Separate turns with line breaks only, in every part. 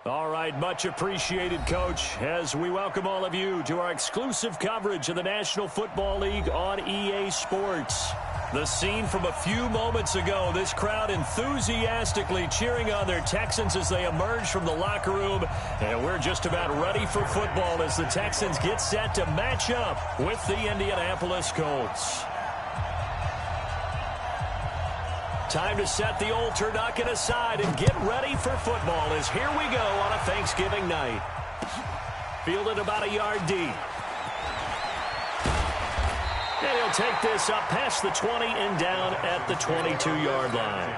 All right, much appreciated, Coach, as we welcome all of you to our exclusive coverage of the National Football League on EA Sports. The scene from a few moments ago, this crowd enthusiastically cheering on their Texans as they emerge from the locker room. And we're just about ready for football as the Texans get set to match up with the Indianapolis Colts. Time to set the old turducken aside and get ready for football as here we go on a Thanksgiving night. Fielded about a yard deep. And he'll take this up past the 20 and down at the 22-yard line.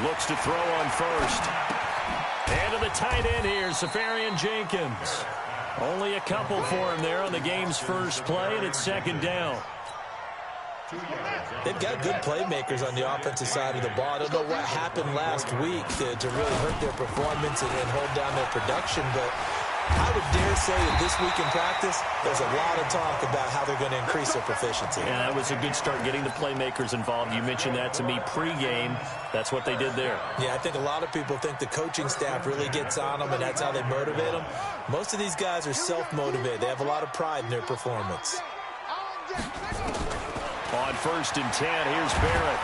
Looks to throw on first. And to the tight end here, Safarian Jenkins. Only a couple for him there on the game's first play, and it's second down.
They've got good playmakers on the offensive side of the ball. I don't know what happened last week to really hurt their performance and hold down their production, but I would dare say that this week in practice, there's a lot of talk about how they're going to increase their proficiency.
Yeah, that was a good start getting the playmakers involved. You mentioned that to me pregame. That's what they did there.
Yeah, I think a lot of people think the coaching staff really gets on them, and that's how they motivate them. Most of these guys are self-motivated. They have a lot of pride in their performance.
On 1st and 10, here's Barrett.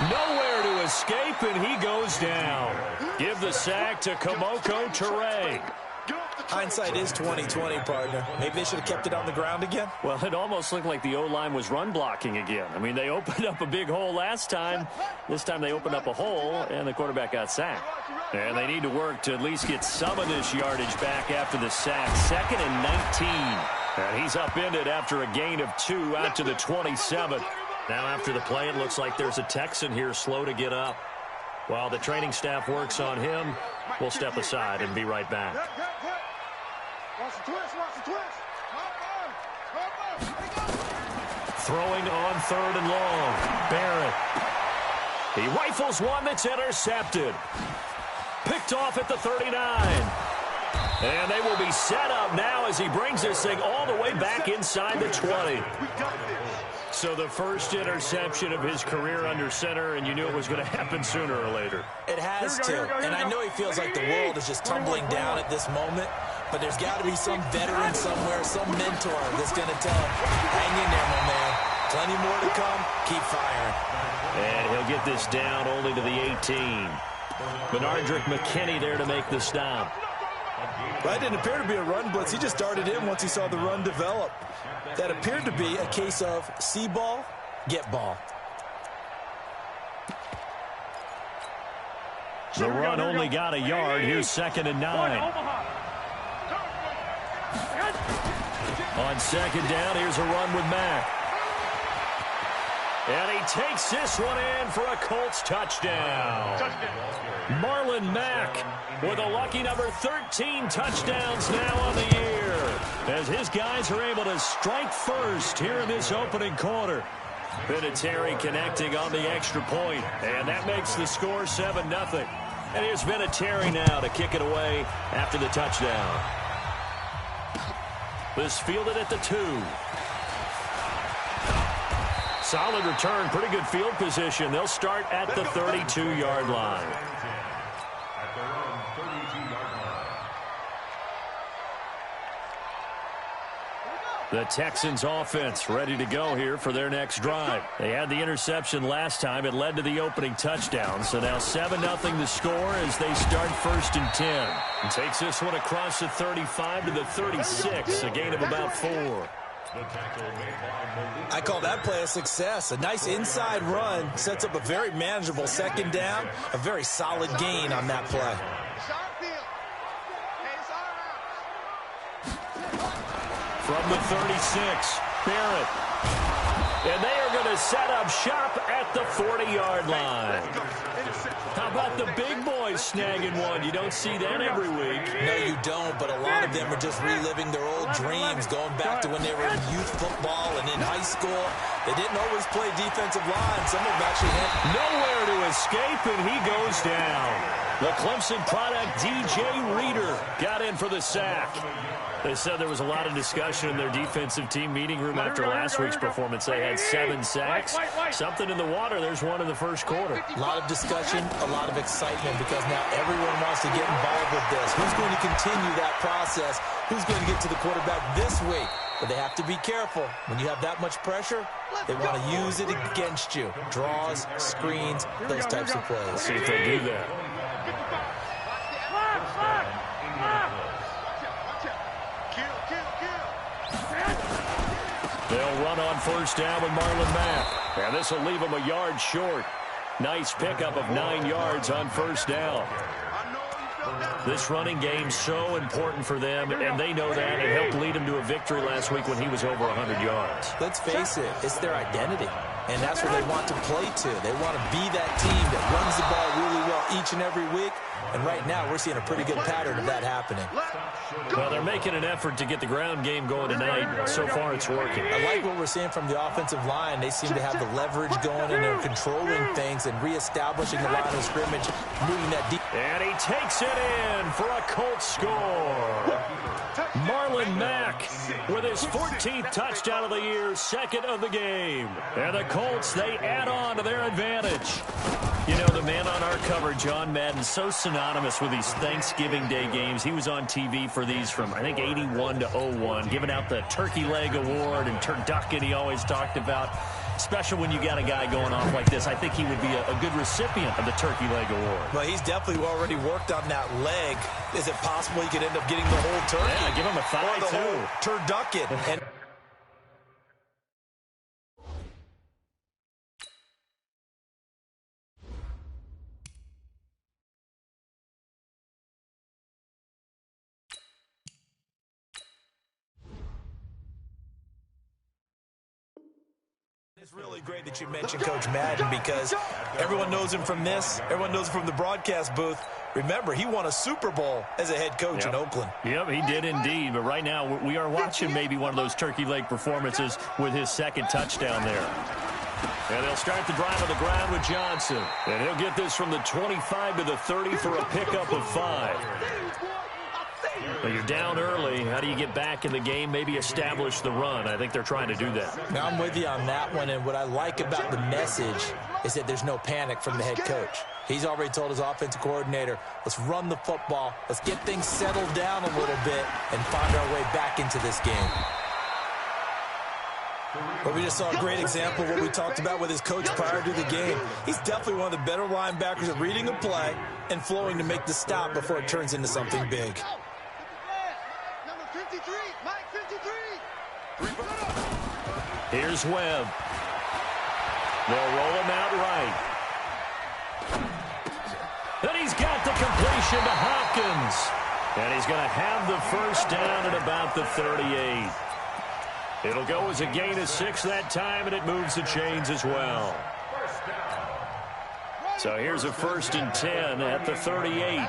Nowhere to escape, and he goes down. Give the sack to Kamoko Toure.
Hindsight is 20/20, partner. Maybe they should have kept it on the ground again.
Well, it almost looked like the O-line was run blocking again. I mean, they opened up a big hole last time. This time they opened up a hole, and the quarterback got sacked. And they need to work to at least get some of this yardage back after the sack. 2nd and 19. And he's upended after a gain of 2 out to the 27. Now after the play, it looks like there's a Texan here slow to get up. While the training staff works on him, we'll step aside and be right back. Throwing on 3rd and long. Barrett. He rifles one that's intercepted. Picked off at the 39. And they will be set up now as he brings this thing all the way back inside the 20. So the first interception of his career under center, and you knew it was going to happen sooner or later.
It has to. And I know he feels like the world is just tumbling down at this moment, but there's got to be some veteran somewhere, some mentor that's going to tell him, hang in there, my man. Plenty more to come. Keep firing.
And he'll get this down only to the 18. Benardrick McKinney there to make the stop.
Well, it didn't appear to be a run blitz. He just started in once he saw the run develop. That appeared to be a case of see ball, get ball.
The run only got a yard. Here's 2nd and 9. On 2nd down, here's a run with Mack. And he takes this one in for a Colts touchdown. Marlon Mack with a lucky number 13 touchdowns now on the year, as his guys are able to strike first here in this opening quarter. Vinatieri connecting on the extra point, and that makes the score 7-0. And here's Vinatieri now to kick it away after the touchdown. This fielded at the 2. Solid return, pretty good field position. They'll start at the 32-yard line. The Texans offense ready to go here for their next drive. They had the interception last time. It led to the opening touchdown. So now 7-0 the score as they start 1st and 10. And takes this one across the 35 to the 36, a gain of about 4.
I call that play a success. A nice inside run sets up a very manageable 2nd down. A very solid gain on that play.
From the 36, Barrett. And they are going to set up shop at the 40-yard line. How about the big boys snagging one? You don't see that every week.
No, you don't, but a lot of them are just reliving their old dreams, going back to when they were in youth football and in high school. They didn't always play defensive line. Some of them actually had
nowhere to escape, and he goes down. The Clemson product, DJ Reader, got in for the sack. They said there was a lot of discussion in their defensive team meeting room after last week's performance. They had 7 sacks. Something in the water. There's one in the first quarter.
A lot of discussion, a lot of excitement, because now everyone wants to get involved with this. Who's going to continue that process? Who's going to get to the quarterback this week? But they have to be careful. When you have that much pressure, they want to use it against you. Draws, screens, those types of plays.
Let's see if they do that. They'll run on first down with Marlon Mack. And this will leave them a yard short. Nice pickup of 9 yards on first down. This running game so important for them, and they know that. It helped lead them to a victory last week when he was over 100 yards.
Let's face it, it's their identity, and that's what they want to play to. They want to be that team that runs the ball really well each and every week, and right now we're seeing a pretty good pattern of that happening.
Well, they're making an effort to get the ground game going tonight. So far, it's working.
I like what we're seeing from the offensive line. They seem to have the leverage going, and they're controlling things and reestablishing the line of scrimmage, moving that deep.
And he takes it in for a Colts score. Marlon Mack with his 14th touchdown of the year, 2nd of the game. And the Colts, they add on to their advantage. You know, the man on our cover, John Madden, so synonymous with these Thanksgiving Day games. He was on TV for these from, I think, 81 to 01, giving out the Turkey Leg Award and turducken he always talked about. Special when you got a guy going off like this. I think he would be a good recipient of the Turkey Leg Award.
Well, he's definitely already worked on that leg. Is it possible he could end up getting the whole turkey?
Yeah, give him a thigh,
or the whole turducken. And it's really great that you mentioned Coach Madden, because everyone knows him from this. Everyone knows him from the broadcast booth. Remember, he won a Super Bowl as a head coach in Oakland.
Yep, he did indeed. But right now, we are watching maybe one of those turkey leg performances with his 2nd touchdown there. And they'll start the drive on the ground with Johnson. And he'll get this from the 25 to the 30 for a pickup of 5. Well, you're down early. How do you get back in the game, maybe establish the run? I think they're trying to do that.
Now, I'm with you on that one, and what I like about the message is that there's no panic from the head coach. He's already told his offensive coordinator, let's run the football, let's get things settled down a little bit and find our way back into this game. But we just saw a great example of what we talked about with his coach prior to the game. He's definitely one of the better linebackers at reading a play and flowing to make the stop before it turns into something big.
Here's Webb. They'll roll him out right. And he's got the completion to Hopkins. And he's going to have the first down at about the 38. It'll go as a gain of 6 that time, and it moves the chains as well. So here's a 1st and 10 at the 38.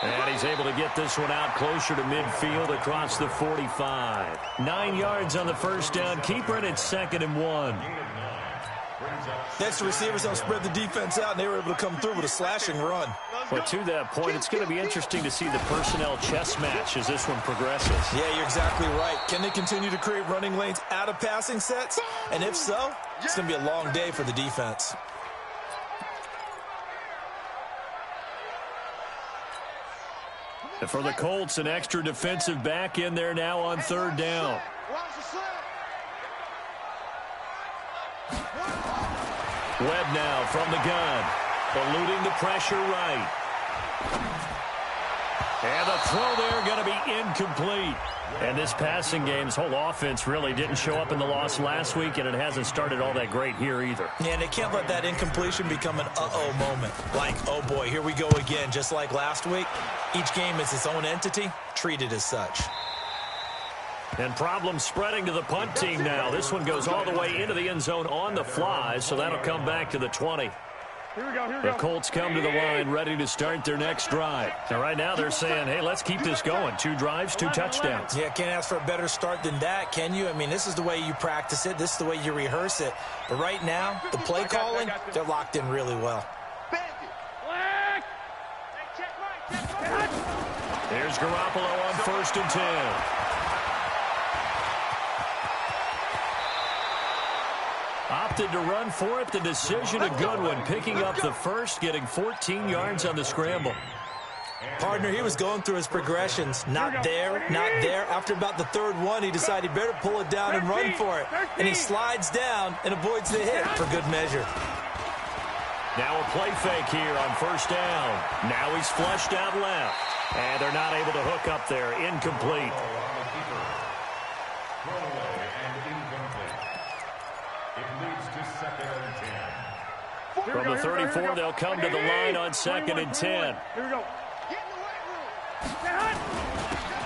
And he's able to get this one out closer to midfield across the 45. 9 yards on the first down. Keeper it at 2nd and 1.
Next, the receivers help spread the defense out, and they were able to come through with a slashing run.
But to that point, it's going to be interesting to see the personnel chess match as this one progresses.
Yeah, you're exactly right. Can they continue to create running lanes out of passing sets? And if so, it's going to be a long day for the defense.
And for the Colts, an extra defensive back in there now on 3rd down. Webb now from the gun, eluding the pressure right. And the throw there going to be incomplete. And this passing game's whole offense really didn't show up in the loss last week, and it hasn't started all that great here either.
Yeah, and they can't let that incompletion become an uh-oh moment. Like, oh boy, here we go again, just like last week. Each game is its own entity, treated as such.
And problems spreading to the punt team now. This one goes all the way into the end zone on the fly, so that'll come back to the 20. The Colts come to the line ready to start their next drive. And right now they're saying, hey, let's keep this going. 2 drives, 2 touchdowns.
Yeah, can't ask for a better start than that, can you? I mean, this is the way you practice it. This is the way you rehearse it. But right now, the play calling, they're locked in really well.
Here's Garoppolo on 1st and 10. Opted to run for it. The decision a good one. Picking up the first, getting 14 yards on the scramble.
Partner, he was going through his progressions. Not there, not there. After about the 3rd one, he decided he better pull it down and run for it. And he slides down and avoids the hit for good measure.
Now a play fake here on 1st down. Now he's flushed out left. And they're not able to hook up there. Incomplete. From the 34, they'll come to the line on 2nd and 10.
Here we go.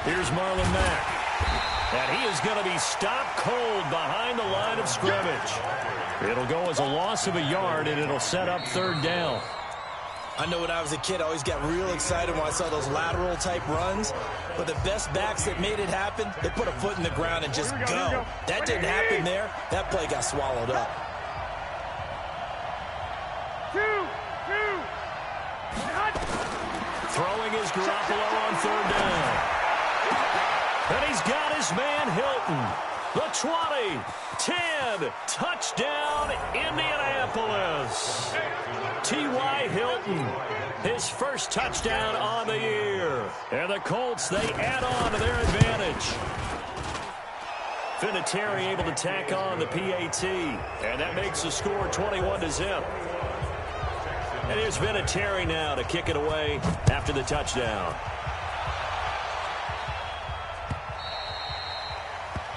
Here's Marlon Mack. And he is going to be stopped cold behind the line of scrimmage. It'll go as a loss of a yard, and it'll set up 3rd down.
I know when I was a kid, I always got real excited when I saw those lateral-type runs. But the best backs that made it happen, they put a foot in the ground and just go. That didn't happen there. That play got swallowed up.
2.
Throwing is Garoppolo on 3rd down. And he's got his man Hilton. The 20, 10, touchdown Indianapolis. T.Y. Hilton, his first touchdown on the year. And the Colts, they add on to their advantage. Vinatieri able to tack on the PAT. And that makes the score 21-0. And here's Vinatieri now to kick it away after the touchdown.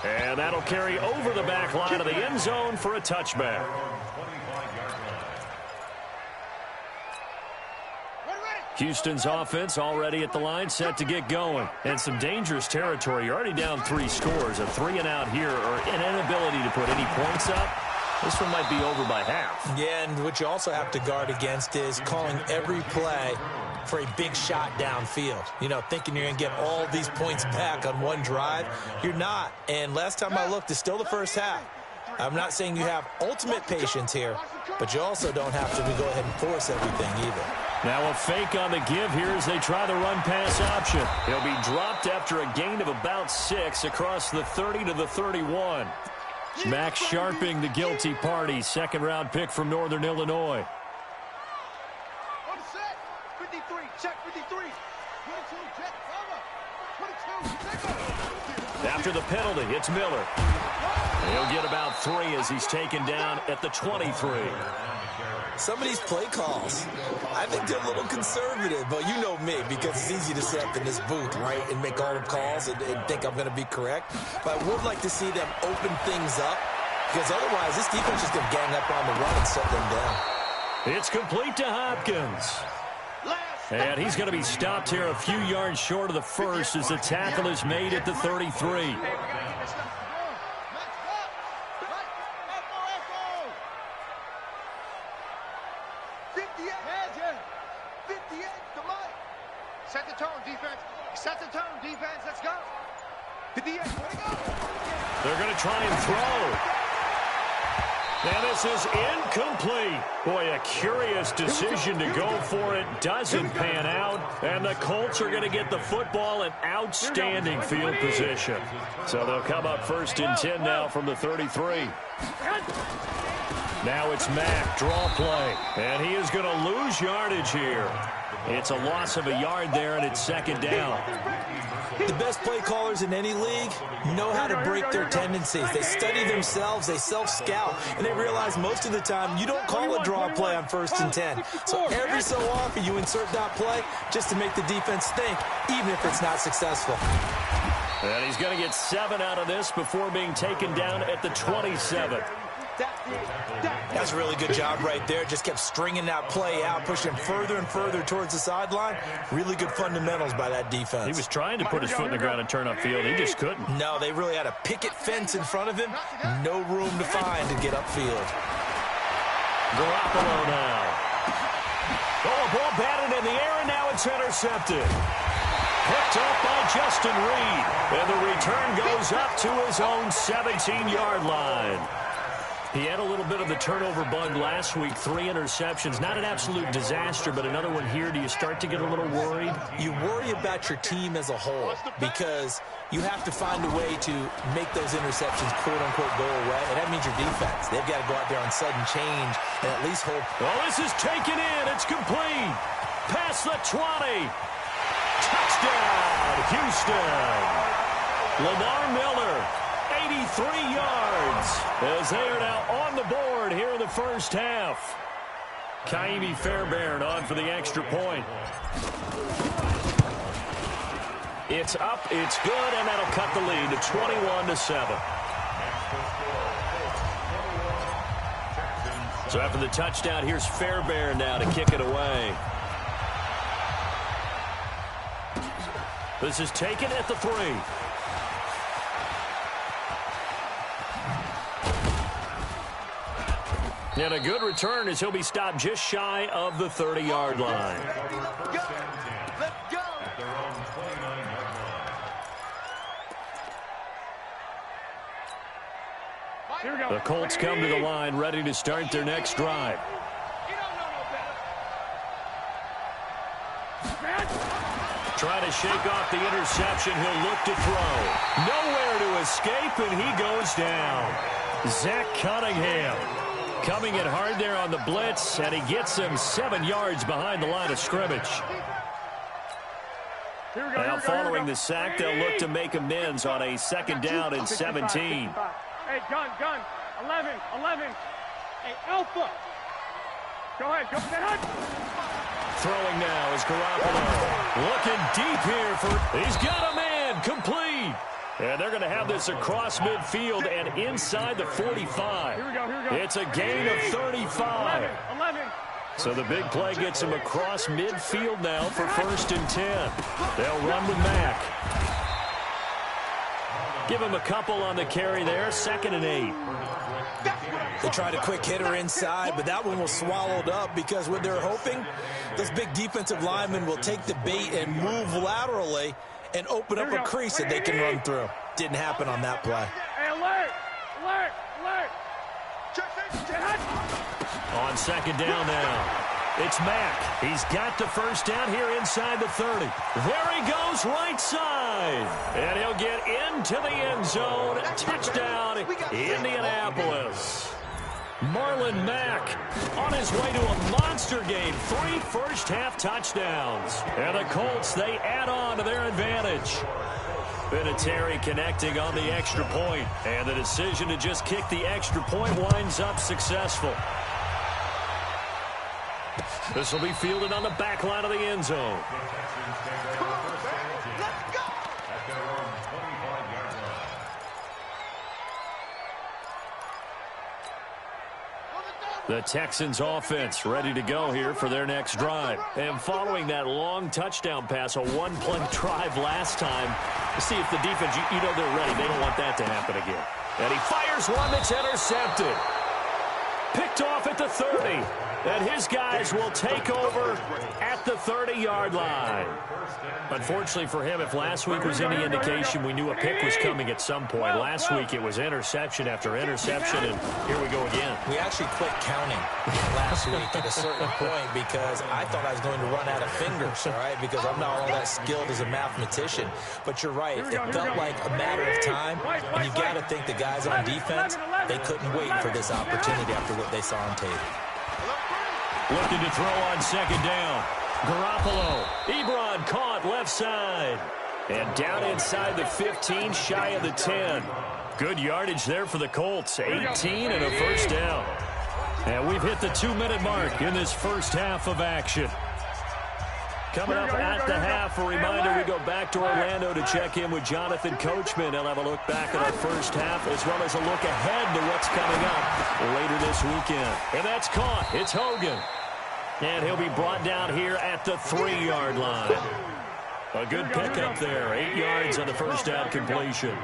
And that'll carry over the back line of the end zone for a touchback. Houston's offense already at the line, set to get going. And some dangerous territory. You're already down 3 scores. A 3-and-out here, or an inability to put any points up. This one might be over by half.
Yeah, and what you also have to guard against is calling every play for a big shot downfield. You know, thinking you're going to get all these points back on one drive. You're not. And last time I looked, it's still the first half. I'm not saying you have ultimate patience here, but you also don't have to go ahead and force everything either.
Now a fake on the give here as they try the run-pass option. He'll be dropped after a gain of about 6 across the 30 to the 31. Max Sharping, the guilty party, 2nd-round pick from Northern Illinois.
On the set. 53. Check 53. 22. Jet cover. 22.
After the penalty, it's Miller. He'll get about 3 as he's taken down at the 23.
Some of these play calls, I think they're a little conservative, but you know me, because it's easy to sit up in this booth, right, and make all the calls and think I'm going to be correct. But I would like to see them open things up, because otherwise this defense is going to gang up on the run and shut them down.
It's complete to Hopkins. And he's going to be stopped here a few yards short of the first as the tackle is made at the 33.
Set the tone, defense. Set the tone, defense. Let's go. 58.
They're going to try and throw. And this is incomplete. Boy, a curious decision to go for it. Doesn't pan out. And the Colts are going to get the football in outstanding field position. So they'll come up 1st and 10 now from the 33. Now it's Mack, draw play. And he is going to lose yardage here. It's a loss of a yard there, and it's 2nd down.
The best play callers in any league know how to break their tendencies. They study themselves, they self-scout, and they realize most of the time you don't call a draw play on 1st and 10. So every so often you insert that play just to make the defense think, even if it's not successful.
And he's going to get 7 out of this before being taken down at the 27.
That's a really good job right there. Just kept stringing that play out, pushing further and further towards the sideline. Really good fundamentals by that defense.
He was trying to put his foot in the ground and turn upfield. He just couldn't.
No, they really had a picket fence in front of him. No room to find to get upfield.
Garoppolo now. Oh, a ball batted in the air, and now it's intercepted. Picked up by Justin Reed. And the return goes up to his own 17-yard line. He had a little bit of the turnover bug last week, 3 interceptions. Not an absolute disaster, but another one here. Do you start to get a little worried?
You worry about your team as a whole because you have to find a way to make those interceptions, quote-unquote, go away, and that means your defense. They've got to go out there on sudden change and at least hold.
Well, this is taken in. It's complete. Past the 20. Touchdown, Houston. Lamar Miller, 83 yards, as they are now on the board here in the first half. Kaimi Fairbairn on for the extra point. It's up, it's good, and that'll cut the lead to 21-7. So after the touchdown, here's Fairbairn now to kick it away. This is taken at the 3. And a good return as he'll be stopped just shy of the 30-yard line.
Let's go.
The Colts come to the line ready to start their next drive. Trying to shake off the interception. He'll look to throw. Nowhere to escape, and he goes down. Zach Cunningham coming in hard there on the blitz, and he gets him 7 yards behind the line of scrimmage. Now following the sack, they'll look to make amends on a 2nd down and 17.
Hey, gun, 11. Hey, Alpha. Go ahead, go ahead.
Throwing now is Garoppolo. Looking deep here for, he's got a man, complete. And they're going to have this across midfield and inside the 45.
Here we go.
It's a gain of 35.
11.
So the big play gets him across midfield now for 1st and 10. They'll run with Mack. Give him a couple on the carry there, 2nd and 8.
They tried a quick hitter inside, but that one was swallowed up because what they're hoping, this big defensive lineman will take the bait and move laterally and open up a crease that they can run through. Didn't happen on that play.
Hey, alert.
On 2nd down now, it's Mack. He's got the 1st down here inside the 30. There he goes, right side. And he'll get into the end zone. Touchdown, Indianapolis. Marlon Mack on his way to a monster game. 3 first-half touchdowns. And the Colts, they add on to their advantage. Vinatieri connecting on the extra point. And the decision to just kick the extra point winds up successful. This will be fielded on the back line of the end zone. The Texans offense ready to go here for their next drive. And following that long touchdown pass, a 1-play drive last time, to see if the defense, you know they're ready. They don't want that to happen again. And he fires one that's intercepted. Picked off at the 30. And his guys will take over at the 30-yard line. Unfortunately for him, if last week was any indication, we knew a pick was coming at some point. Last week it was interception after interception, and here we go again.
We actually quit counting last week at a certain point because I thought I was going to run out of fingers, all right, because I'm not all that skilled as a mathematician. But you're right. It felt like a matter of time, and you got to think the guys on defense, they couldn't wait for this opportunity after what they saw on tape.
Looking to throw on 2nd down. Garoppolo. Ebron caught left side. And down inside the 15, shy of the 10. Good yardage there for the Colts. 18 and a first down. And we've hit the 2-minute mark in this first half of action. Coming up at the half, a reminder, we go back to Orlando to check in with Jonathan Coachman. He'll have a look back at our first half as well as a look ahead to what's coming up later this weekend. And that's caught. It's Hogan. And he'll be brought down here at the 3-yard line. A good pickup there. 8 yards on the first down completion.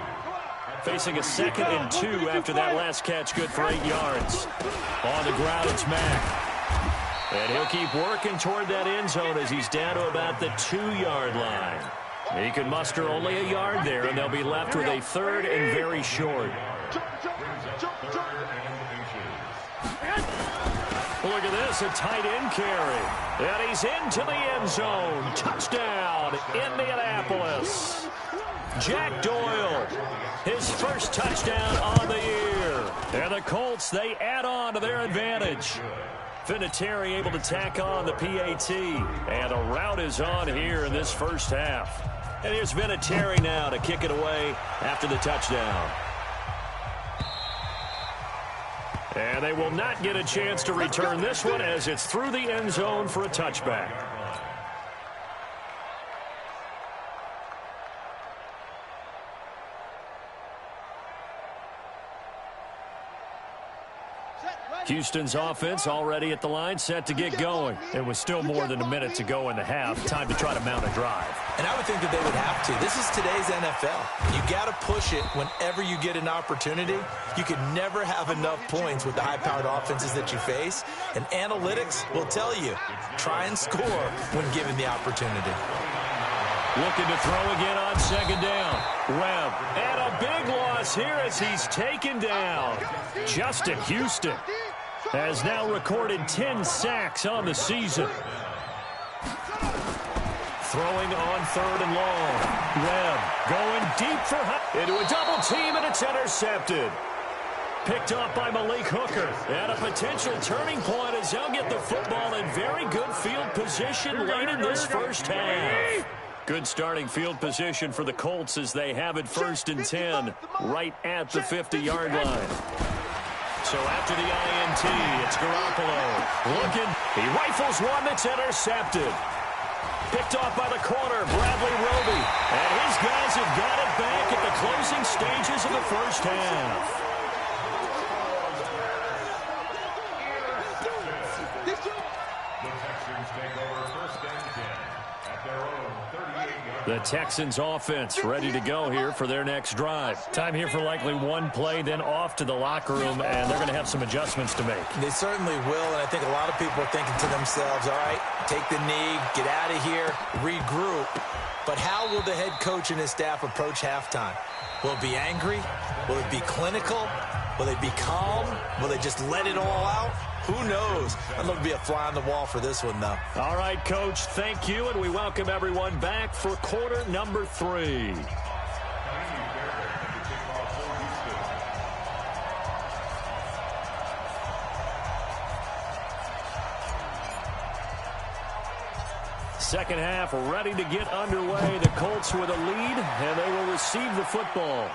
Facing a 2nd and 2 after that last catch, good for 8 yards. On the ground, it's Mack. And he'll keep working toward that end zone as he's down to about the 2-yard line. He can muster only a yard there, and they'll be left with a 3rd and very short. Look at this, a tight end carry. And he's into the end zone. Touchdown, Indianapolis. Jack Doyle, his first touchdown on the year. And the Colts, they add on to their advantage. Vinatieri able to tack on the PAT. And a route is on here in this first half. And here's Vinatieri now to kick it away after the touchdown. And they will not get a chance to return this one as it's through the end zone for a touchback. Houston's offense already at the line, set to get going. It was still more than a minute to go in the half. Time to try to mount a drive.
And I would think that they would have to. This is today's NFL. You got to push it whenever you get an opportunity. You can never have enough points with the high-powered offenses that you face. And analytics will tell you, try and score when given the opportunity.
Looking to throw again on 2nd down. Webb, and a big loss here as he's taken down. Justin Houston has now recorded 10 sacks on the season. Throwing on 3rd and long. Webb going deep for into a double team, and it's intercepted. Picked up by Malik Hooker. And a potential turning point as they'll get the football in very good field position late in this first half. Good starting field position for the Colts as they have it 1st and 10 right at the 50-yard line. So after the INT, it's Garoppolo looking. He rifles one that's intercepted. Picked off by the corner, Bradley Roby. And his guys have got it back at the closing stages of the first half. The Texans offense ready to go here for their next drive. Time here for likely one play, then off to the locker room, and they're going to have some adjustments to make.
They certainly will, and I think a lot of people are thinking to themselves, all right, take the knee, get out of here, regroup. But how will the head coach and his staff approach halftime? Will it be angry? Will it be clinical? Will they be calm? Will they just let it all out? Who knows? I'd love to be a fly on the wall for this one, though.
All right, Coach, thank you, and we welcome everyone back for quarter number 3. Second half ready to get underway. The Colts with a lead, and they will receive the football.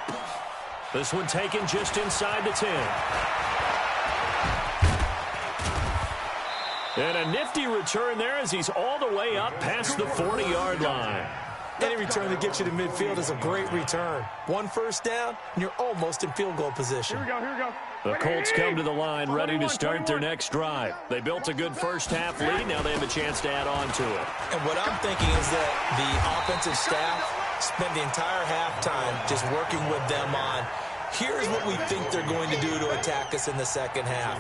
This one taken just inside the 10. And a nifty return there as he's all the way up past the 40-yard line.
Any return that gets you to midfield is a great return. One first down, and you're almost in field goal position.
Here we go.
The Colts come to the line ready to start their next drive. They built a good first half lead. Now they have a chance to add on to it.
And what I'm thinking is that the offensive staff spent the entire halftime just working with them on, here's what we think they're going to do to attack us in the second half.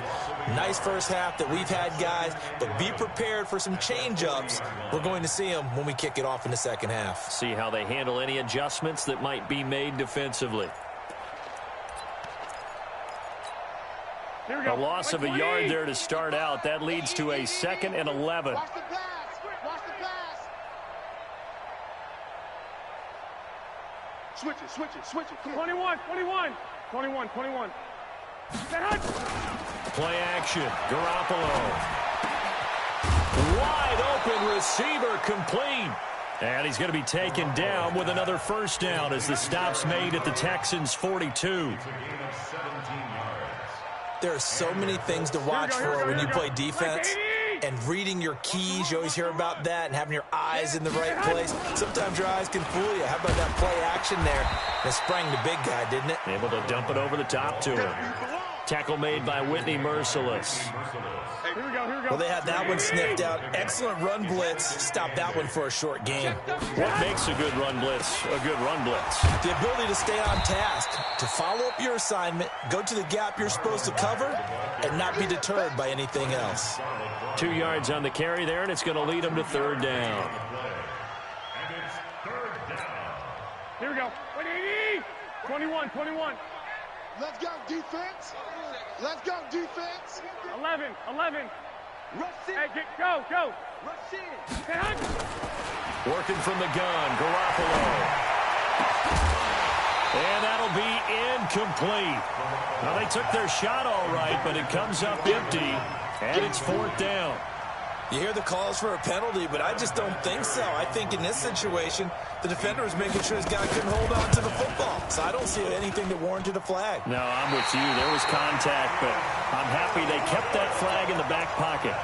Nice first half that we've had, guys, but be prepared for some change-ups. We're going to see them when we kick it off in the second half.
See how they handle any adjustments that might be made defensively.
Here we go.
A loss of a yard there to start out. That leads to a 2nd and 11.
Watch the pass. Watch the pass. Switch it. Come on.
21.
Play action. Garoppolo. Wide open receiver complete. And he's going to be taken down with another first down as the stop's made at the Texans' 42.
There are so many things to watch for when you play defense. And reading your keys, you always hear about that, and having your eyes in the right place. Sometimes your eyes can fool you. How about that play action there? It sprang the big guy, didn't it?
Able to dump it over the top to him. Tackle made by Whitney Merciless.
Here we go.
Well, they had that one sniffed out. Excellent run blitz. Stopped that one for a short gain.
What makes a good run blitz a good run blitz?
The ability to stay on task, to follow up your assignment, go to the gap you're supposed to cover, and not be deterred by anything else.
2 yards on the carry there, and it's going to lead them to third down.
Here we go. 21.
Let's go, defense. Let's go, defense.
11.
Rush in.
Hey, go.
Rush in.
Working from the gun, Garoppolo. And that'll be incomplete. Well, they took their shot all right, but it comes up empty, and it's fourth down.
You hear the calls for a penalty, but I just don't think so. I think in this situation, the defender was making sure his guy couldn't hold on to the football. So I don't see anything that warranted a flag.
No, I'm with you. There was contact, but I'm happy they kept that flag in the back pocket.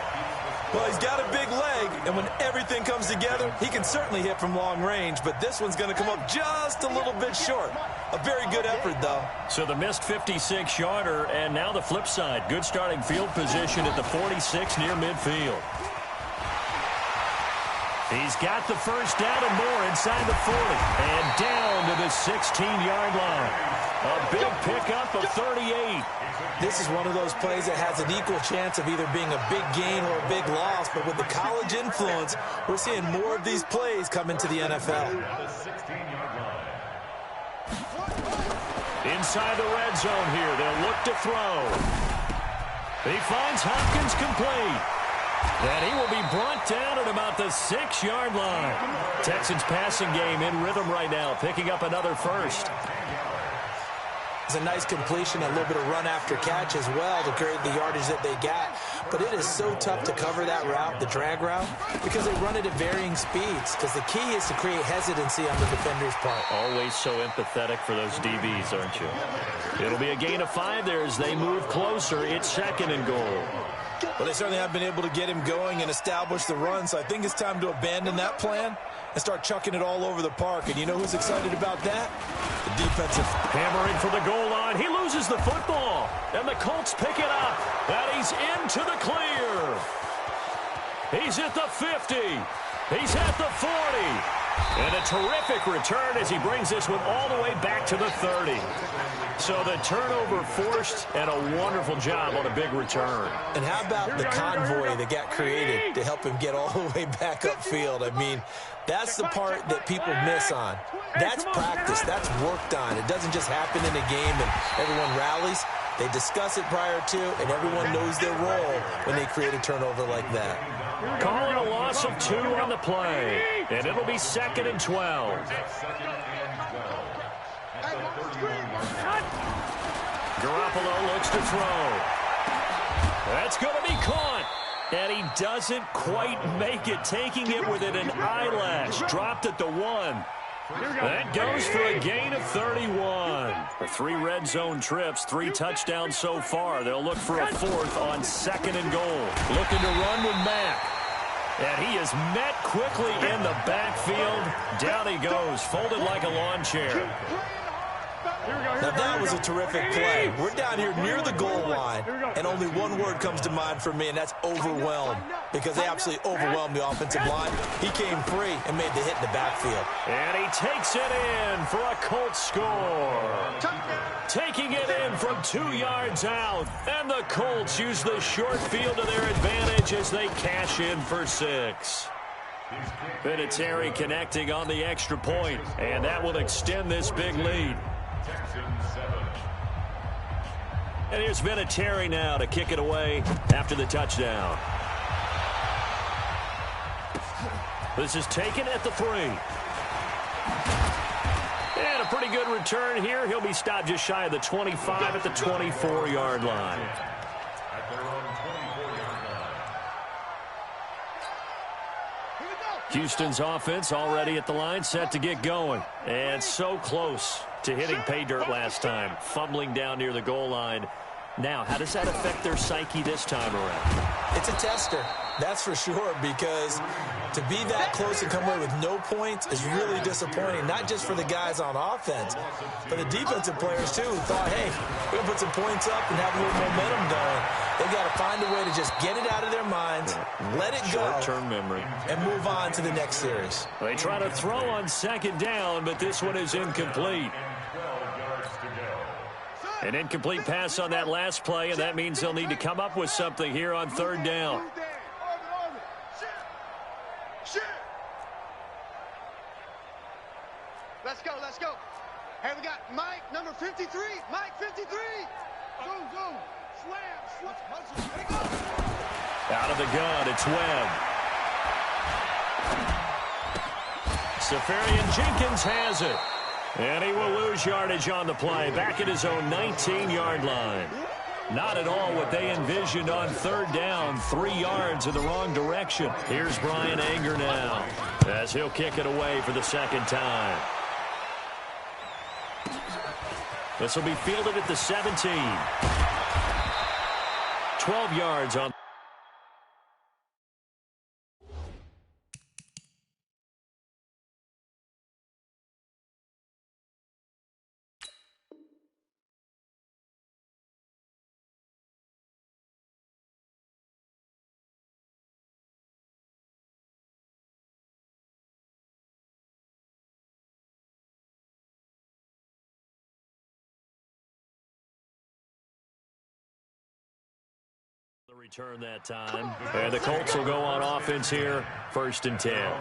Well, he's got a big leg, and when everything comes together, he can certainly hit from long range, but this one's going to come up just a little bit short. A very good effort, though.
So the missed 56-yarder, and now the flip side. Good starting field position at the 46 near midfield. He's got the first down and more inside the 40, and down to the 16-yard line. A big pickup of 38.
This is one of those plays that has an equal chance of either being a big gain or a big loss, but with the college influence, we're seeing more of these plays come into the NFL.
Inside the red zone here, they'll look to throw. He finds Hopkins complete. And he will be brought down at about the 6-yard line. Texans passing game in rhythm right now, picking up another first.
It's a nice completion, a little bit of run after catch as well to create the yardage that they got. But it is so tough to cover that route, the drag route, because they run it at varying speeds. Because the key is to create hesitancy on the defender's part.
Always so empathetic for those DBs, aren't you? It'll be a gain of 5 there as they move closer. It's second and goal.
Well, they certainly have been able to get him going and establish the run, so I think it's time to abandon that plan and start chucking it all over the park. And you know who's excited about that? The defensive.
Hammering for the goal line. He loses the football, and the Colts pick it up, and he's into the clear. He's at the 50. He's at the 40. And a terrific return as he brings this one all the way back to the 30. So the turnover forced, and a wonderful job on a big return.
And how about the convoy that got created to help him get all the way back upfield? I mean, that's the part that people miss on. That's practice. That's worked on. It doesn't just happen in a game and everyone rallies. They discuss it prior to, and everyone knows their role when they create a turnover like that.
Calling a loss of 2 on the play, and it'll be second and 12. Garoppolo looks to throw. That's going to be caught. And he doesn't quite make it, taking it within an eyelash. Dropped at the 1. That goes for a gain of 31. For 3 red zone trips, 3 touchdowns so far. They'll look for a 4th on second and goal. Looking to run with Mack. And he is met quickly in the backfield. Down he goes, folded like a lawn chair.
Now that was a terrific play. We're down here near the goal line, and only one word comes to mind for me, and that's overwhelmed, because they absolutely overwhelmed the offensive line. He came free and made the hit in the backfield.
And he takes it in for a Colts score. Taking it in from 2 yards out, and the Colts use the short field to their advantage as they cash in for 6. Vinatieri connecting on the extra point, and that will extend this big lead. And here's Vinatieri now to kick it away after the touchdown. This is taken at the 3. And a pretty good return here. He'll be stopped just shy of the 25 at the 24-yard line. Houston's offense already at the line, set to get going. And so close to hitting pay dirt last time, fumbling down near the goal line. Now, how does that affect their psyche this time around?
It's a tester, that's for sure, because to be that close and come away with no points is really disappointing, not just for the guys on offense, but the defensive players, too, who thought, hey, we're going to put some points up and have a little momentum going. They've got to find a way to just get it out of their minds, let it go,
short-term memory,
and move on to the next series.
They try to throw on second down, but this one is incomplete. An incomplete pass on that last play, and that means they'll need to come up with something here on third down.
Let's go, let's go. Hey, we got Mike, number 53. Mike, 53. Zoom, zoom. Slam, hustle. Hey, go.
Out of the gun, it's Webb. Safarian Jenkins has it. And he will lose yardage on the play, back at his own 19-yard line. Not at all what they envisioned on third down, 3 yards in the wrong direction. Here's Brian Anger now, as he'll kick it away for the second time. This will be fielded at the 17. 12 yards on. Return that time. And the Colts will go on offense here, 1st and 10.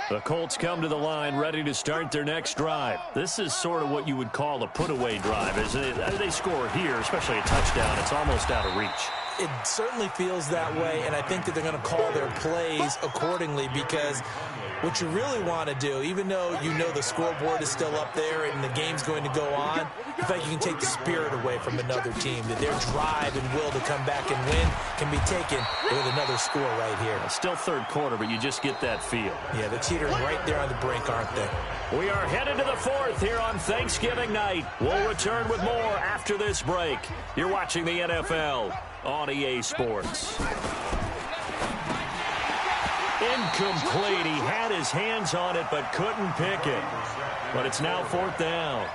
The Colts come to the line ready to start their next drive. This is sort of what you would call a put-away drive, isn't it? They score here, especially a touchdown. It's almost out of reach.
It certainly feels that way, and I think that they're going to call their plays accordingly, because what you really want to do, even though you know the scoreboard is still up there and the game's going to go on, in fact, you can take the spirit away from another team, that their drive and will to come back and win can be taken with another score right here.
Still third quarter, but you just get that feel.
Yeah, they're teetering right there on the brink, aren't they?
We are headed to the 4th here on Thanksgiving night. We'll return with more after this break. You're watching the NFL on EA Sports. Incomplete. He had his hands on it but couldn't pick it. But it's now 4th down.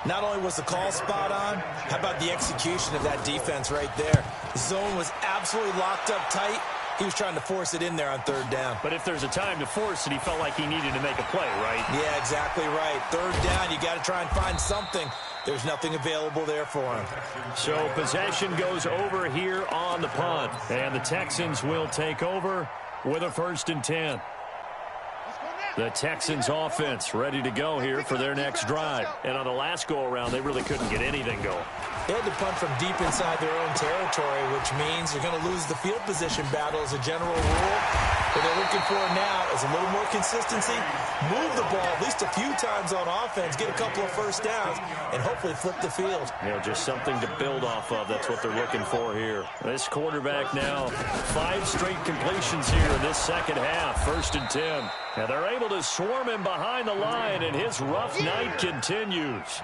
Not only was the call spot on, how about the execution of that defense right there? The zone was absolutely locked up tight. He was trying to force it in there on 3rd down.
But if there's a time to force it, he felt like he needed to make a play, right?
Yeah, exactly right. 3rd down, you got to try and find something. There's nothing available there for him.
So possession goes over here on the punt. And the Texans will take over with a 1st and 10. The Texans offense ready to go here for their next drive. And on the last go-around, they really couldn't get anything going.
They had to punt from deep inside their own territory, which means you're going to lose the field position battle as a general rule. What they're looking for now is a little more consistency, move the ball at least a few times on offense, get a couple of first downs, and hopefully flip the field.
You know, just something to build off of. That's what they're looking for here. This quarterback now, 5 straight completions here in this second half, 1st and 10. Now they're able to swarm him behind the line, and his rough night continues.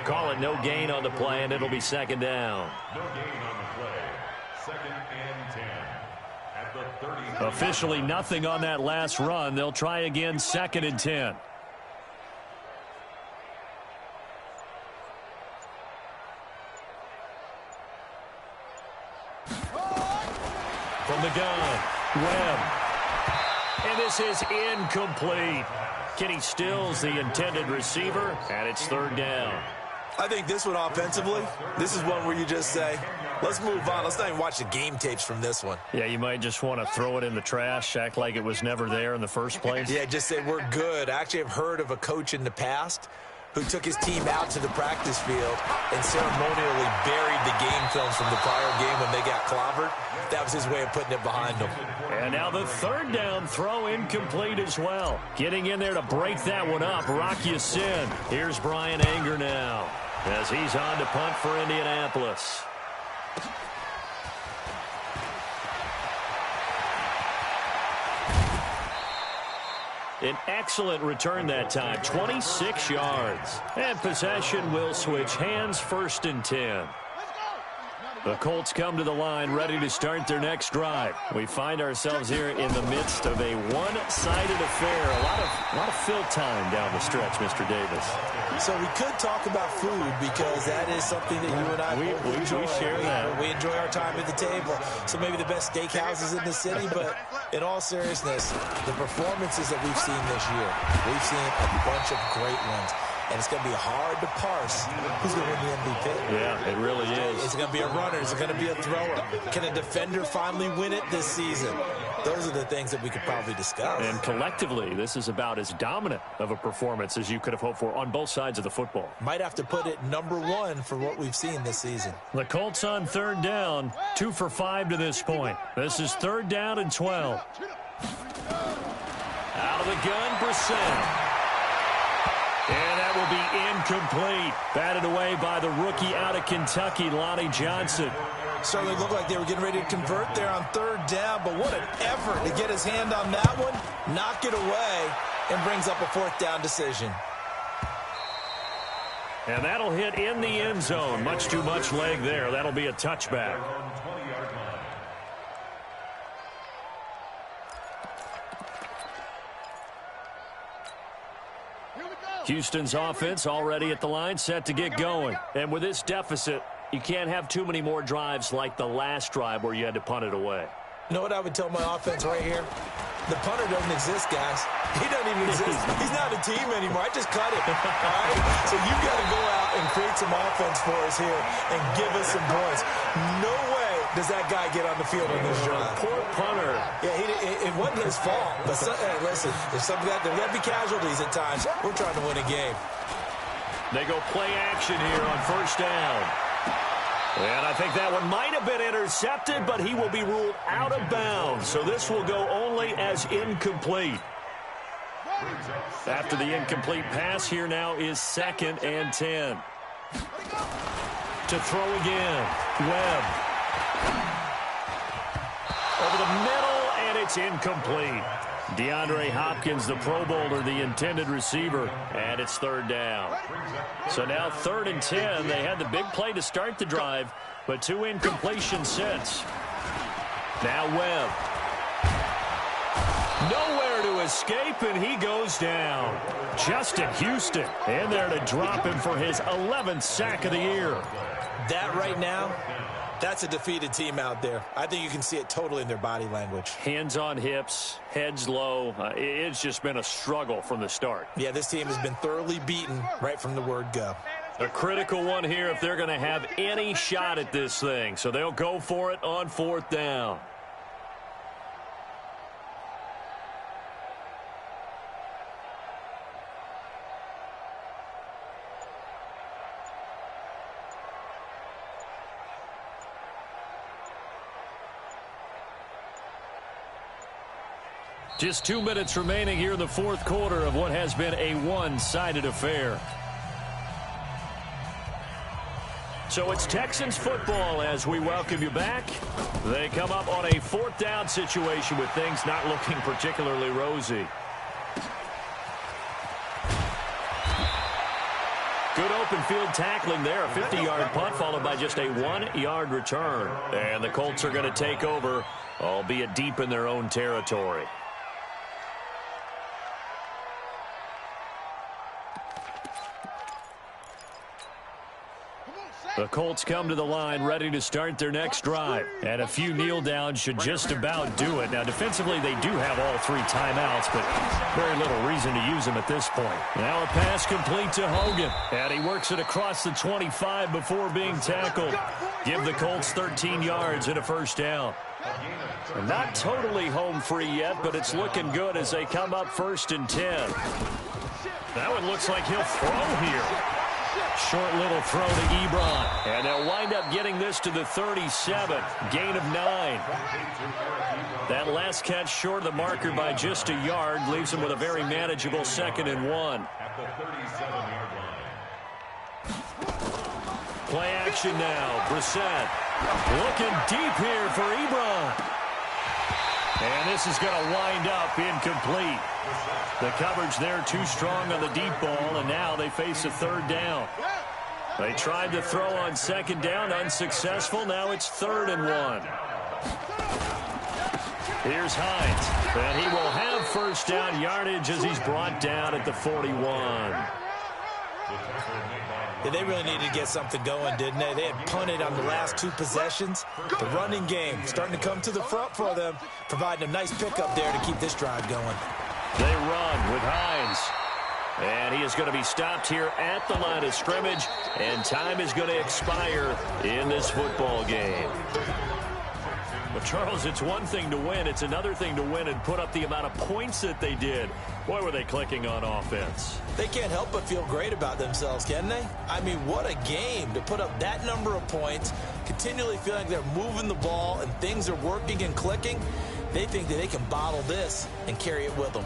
Call it no gain on the play, and it'll be 2nd down.
No gain on the play. 2nd and 10. At the 30.
Officially nothing on that last run. They'll try again, 2nd and 10. From the gun, Webb. And this is incomplete. Kenny Stills, the intended receiver, and it's 3rd down.
I think this one offensively, this is one where you just say, let's move on. Let's not even watch the game tapes from this one.
Yeah, you might just want to throw it in the trash, act like it was never there in the first place.
Yeah, just say we're good. I actually have heard of a coach in the past who took his team out to the practice field and ceremonially buried the game films from the prior game when they got clobbered. That was his way of putting it behind them.
And now the 3rd down throw incomplete as well. Getting in there to break that one up, Rock Ya-Sin. Here's Brian Anger now as he's on to punt for Indianapolis. An excellent return that time, 26 yards. And possession will switch hands, 1st and 10. The Colts come to the line ready to start their next drive. We find ourselves here in the midst of a one-sided affair. A lot of fill time down the stretch, Mr. Davis.
So we could talk about food because that is something that you and I enjoy.
We share that.
We enjoy our time at the table. So maybe the best steakhouses in the city, but in all seriousness, the performances that we've seen this year, we've seen a bunch of great ones. And it's going to be hard to parse who's going to win the MVP.
Yeah, it really is.
Is it going to be a runner? Is it going to be a thrower? Can a defender finally win it this season? Those are the things that we could probably discuss.
And collectively, this is about as dominant of a performance as you could have hoped for on both sides of the football.
Might have to put it #1 for what we've seen this season.
The Colts on 3rd down, 2 for 5 to this point. This is 3rd down and 12. Out of the gun, Brissett. And that will be incomplete. Batted away by the rookie out of Kentucky, Lonnie Johnson.
Certainly looked like they were getting ready to convert there on 3rd down, but what an effort to get his hand on that one, knock it away, and brings up a 4th down decision.
And that'll hit in the end zone. Much too much leg there. That'll be a touchback. Houston's offense already at the line, set to get going. And with this deficit, you can't have too many more drives like the last drive where you had to punt it away.
You know what I would tell my offense right here? The punter doesn't exist, guys. He doesn't even exist. He's not a team anymore. I just cut it. All right? So you've got to go out and create some offense for us here and give us some points. No way does that guy get on the field on this drive.
Poor punter.
Yeah, it wasn't his fault. But hey, listen, there's got to be casualties at times. We're trying to win a game.
They go play action here on 1st down. And I think that one might have been intercepted, but he will be ruled out of bounds. So this will go only as incomplete. After the incomplete pass, here now is 2nd and 10. To throw again. Webb. Over the middle, and it's incomplete. DeAndre Hopkins, the Pro Bowler, the intended receiver, and it's 3rd down. So now 3rd and 10. They had the big play to start the drive, but 2 incompletion sets. Now Webb. Nowhere to escape, and he goes down. Justin Houston in there to drop him for his 11th sack of the year.
That right now, that's a defeated team out there. I think you can see it totally in their body language.
Hands on hips, heads low. It's just been a struggle from the start.
Yeah, this team has been thoroughly beaten right from the word go.
A critical one here if they're going to have any shot at this thing. So they'll go for it on 4th down. Just 2 minutes remaining here in the 4th quarter of what has been a one-sided affair. So it's Texans football as we welcome you back. They come up on a 4th down situation with things not looking particularly rosy. Good open field tackling there. A 50-yard punt followed by just a 1-yard return. And the Colts are going to take over, albeit deep in their own territory. The Colts come to the line ready to start their next drive. And a few kneel downs should just about do it. Now, defensively, they do have all 3 timeouts, but very little reason to use them at this point. Now a pass complete to Hogan. And he works it across the 25 before being tackled. Give the Colts 13 yards and a 1st down. Not totally home free yet, but it's looking good as they come up 1st and 10. That one looks like he'll throw here. Short little throw to Ebron. And they'll wind up getting this to the 37. Gain of 9. That last catch short of the marker by just a yard leaves them with a very manageable 2nd and 1.
At the 37-yard line.
Play action now. Brissett looking deep here for Ebron. And this is going to wind up incomplete. The coverage there too strong on the deep ball, and now they face a third down. They tried to throw on second down, unsuccessful. Now it's 3rd and 1. Here's Hines, and he will have first down yardage as he's brought down at the 41.
Yeah, they really needed to get something going, didn't they? They had punted on the last 2 possessions. The running game starting to come to the front for them, providing a nice pickup there to keep this drive going.
They run with Hines. And he is going to be stopped here at the line of scrimmage, and time is going to expire in this football game. Well, Charles, it's one thing to win. It's another thing to win and put up the amount of points that they did. Boy, were they clicking on offense.
They can't help but feel great about themselves, can they? I mean, what a game to put up that number of points, continually feeling like they're moving the ball and things are working and clicking. They think that they can bottle this and carry it with them.